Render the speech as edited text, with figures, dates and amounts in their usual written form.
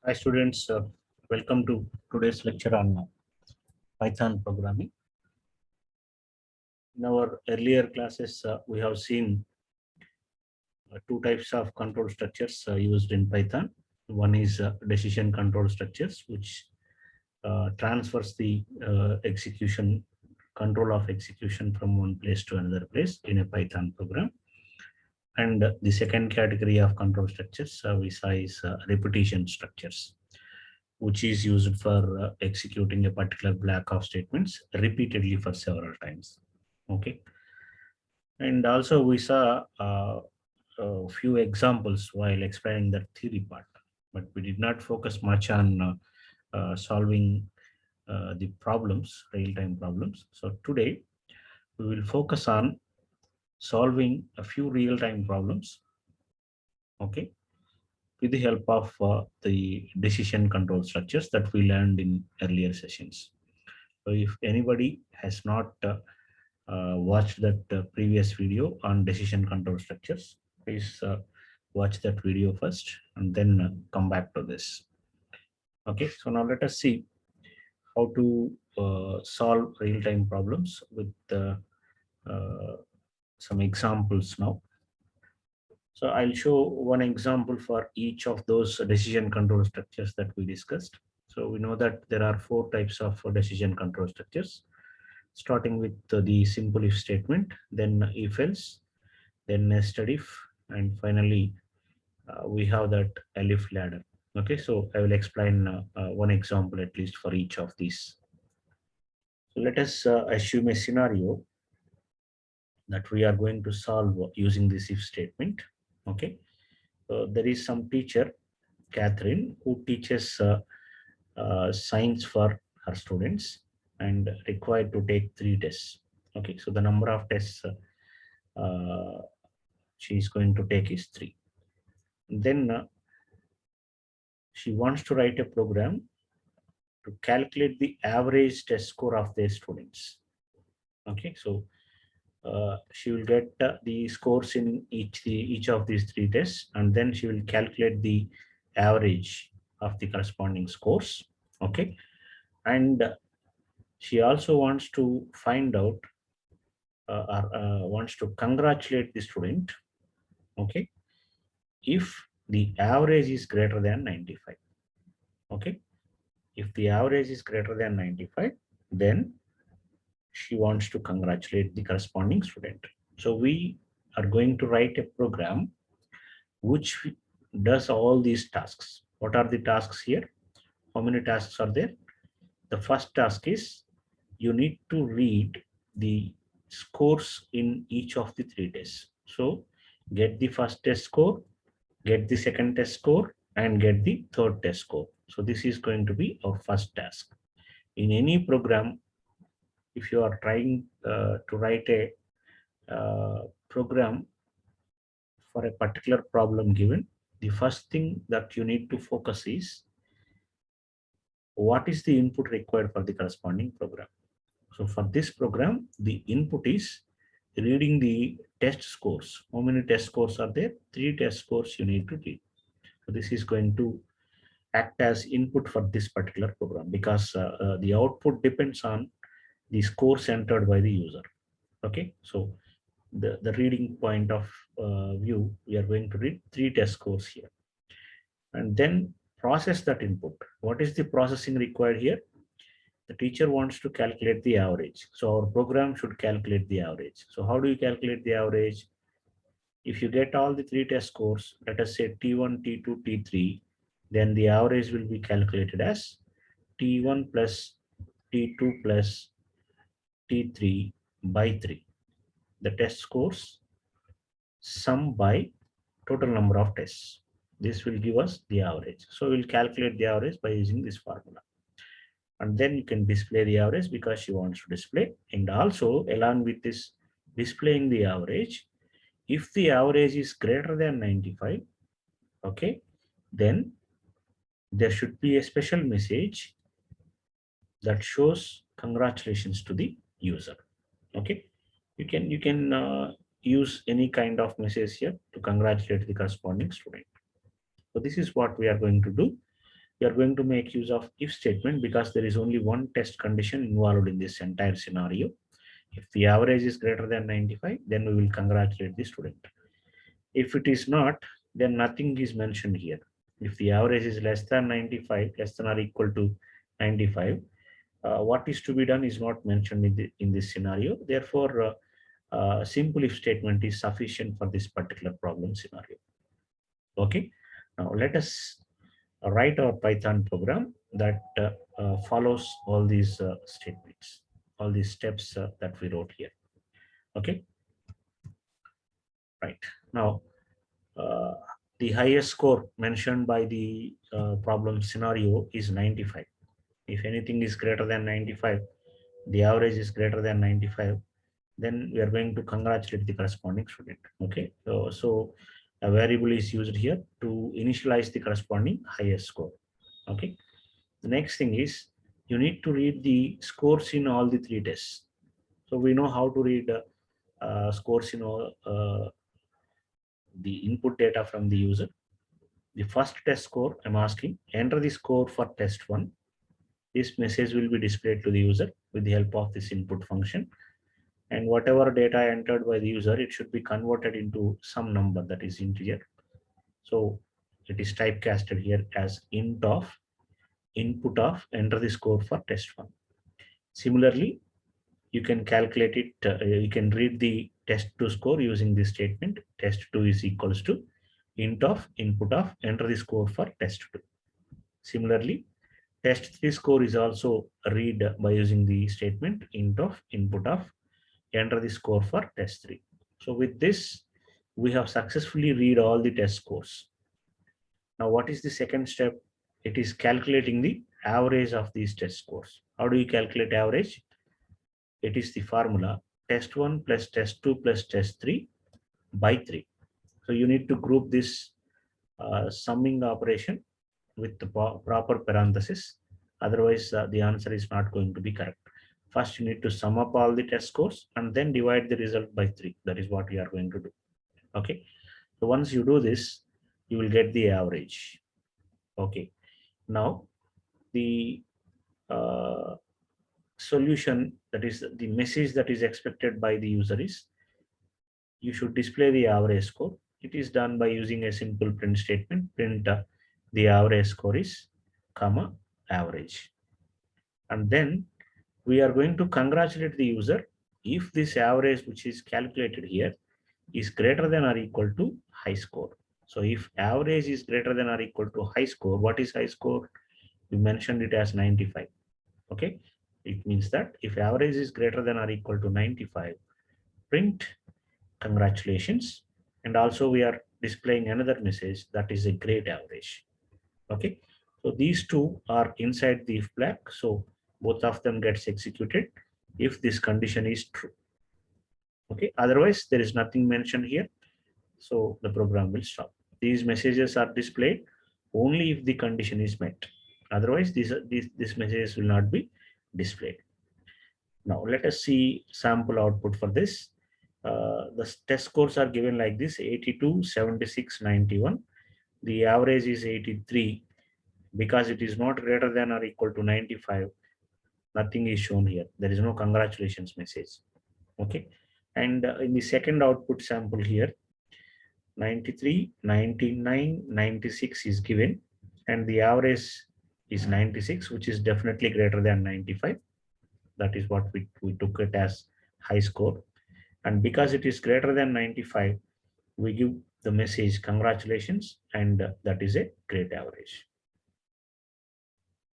Hi students, welcome to today's lecture on Python programming. In our earlier classes, we have seen two types of control structures used in Python. One is decision control structures, which transfers the execution control of execution from one place to another place in a Python program. And the second category of control structures we saw is repetition structures, which is used for executing a particular block of statements repeatedly for several times. Okay. And also we saw a few examples while explaining the theory part, but we did not focus much on solving the problems, real-time problems. So today we will focus on solving a few real-time problems, okay, with the help of the decision control structures that we learned in earlier sessions. So if anybody has not watched that previous video on decision control structures, please watch that video first and then come back to this. Okay, so now let us see how to solve real-time problems with some examples now. So I'll show one example for each of those decision control structures that we discussed. So we know that there are four types of decision control structures, starting with the simple if statement, then if else, then nested if, and finally we have that elif ladder. Okay, so I will explain one example at least for each of these. So let us assume a scenario that we are going to solve using this if statement. Okay, there is some teacher, Catherine, who teaches science for her students and required to take 3 tests. Okay, so the number of tests she is going to take is 3. Then she wants to write a program to calculate the average test score of their students. Okay, so she will get the scores in each of these 3 tests, and then she will calculate the average of the corresponding scores. Okay, and she also wants to find out or wants to congratulate the student. Okay, if the average is greater than 95. Okay, if the average is greater than 95, then she wants to congratulate the corresponding student. So we are going to write a program which does all these tasks. What are the tasks here? How many tasks are there? The first task is you need to read the scores in each of the 3 tests. So get the first test score, get the second test score, and get the third test score. So this is going to be our first task. In any program, if you are trying to write a program for a particular problem given, the first thing that you need to focus is what is the input required for the corresponding program. So for this program, the input is reading the test scores. How many test scores are there? 3 test scores you need to read. So this is going to act as input for this particular program because the output depends on the scores entered by the user. Okay, so the reading point of view, we are going to read 3 test scores here and then process that input. What is the processing required here? The teacher wants to calculate the average. So our program should calculate the average. So how do you calculate the average? If you get all the 3 test scores, let us say T1, T2, T3, then the average will be calculated as T1 plus T2 plus T3 by 3. The test scores sum by total number of tests. This will give us the average. So we'll calculate the average by using this formula. And then you can display the average because she wants to display. And also along with this displaying the average, if the average is greater than 95, okay, then there should be a special message that shows congratulations to the user. Okay, you can use any kind of message here to congratulate the corresponding student. So this is what we are going to do. we are going to make use of if statement because there is only one test condition involved in this entire scenario. If the average is greater than 95, then we will congratulate the student. If it is not, then nothing is mentioned here. If the average is less than 95, less than or equal to 95, what is to be done is not mentioned in this scenario. Therefore, simple if statement is sufficient for this particular problem scenario. Okay. Now let us write our Python program that follows all these statements, all these steps that we wrote here. Okay. Right. Now, uh, the highest score mentioned by the problem scenario is 95. If anything is greater than 95, the average is greater than 95, then we are going to congratulate the corresponding student. Okay. So a variable is used here to initialize the corresponding highest score. Okay. The next thing is you need to read the scores in all the three tests. So we know how to read scores in all the input data from the user. The first test score, I'm asking, enter the score for test one. This message will be displayed to the user with the help of this input function. And whatever data entered by the user, it should be converted into some number that is integer. So it is typecasted here as int of input of enter the score for test one. Similarly, you can calculate it, you can read the test2 score using this statement. Test2 is equals to int of input of enter the score for test2. Similarly, test3 score is also read by using the statement int of input of enter the score for test3. So with this, we have successfully read all the test scores. Now, what is the second step? It is calculating the average of these test scores. How do you calculate average? It is the formula test1 plus test2 plus test3 by 3. So you need to group this summing operation with the proper parenthesis. Otherwise, the answer is not going to be correct. First, you need to sum up all the test scores and then divide the result by 3. That is what we are going to do. Okay. So once you do this, you will get the average. Okay. Now, the solution, that is the message that is expected by the user is you should display the average score. It is done by using a simple print statement. Print the average score is comma average. And then we are going to congratulate the user if this average which is calculated here is greater than or equal to high score. So if average is greater than or equal to high score, what is high score? We mentioned it as 95. Okay. It means that if average is greater than or equal to 95, print congratulations. And also we are displaying another message that is a great average. Okay. So these two are inside the if block. So both of them gets executed if this condition is true. Okay. Otherwise, there is nothing mentioned here. So the program will stop. These messages are displayed only if the condition is met. Otherwise, these messages will not be displayed. Now let us see sample output for this. The test scores are given like this: 82, 76, 91. The average is 83. Because it is not greater than or equal to 95, nothing is shown here. There is no congratulations message. Okay. And in the second output sample here, 93, 99, 96 is given, and the average is 96, which is definitely greater than 95. That is what we took it as high score. And because it is greater than 95, we give the message congratulations, and that is a great average.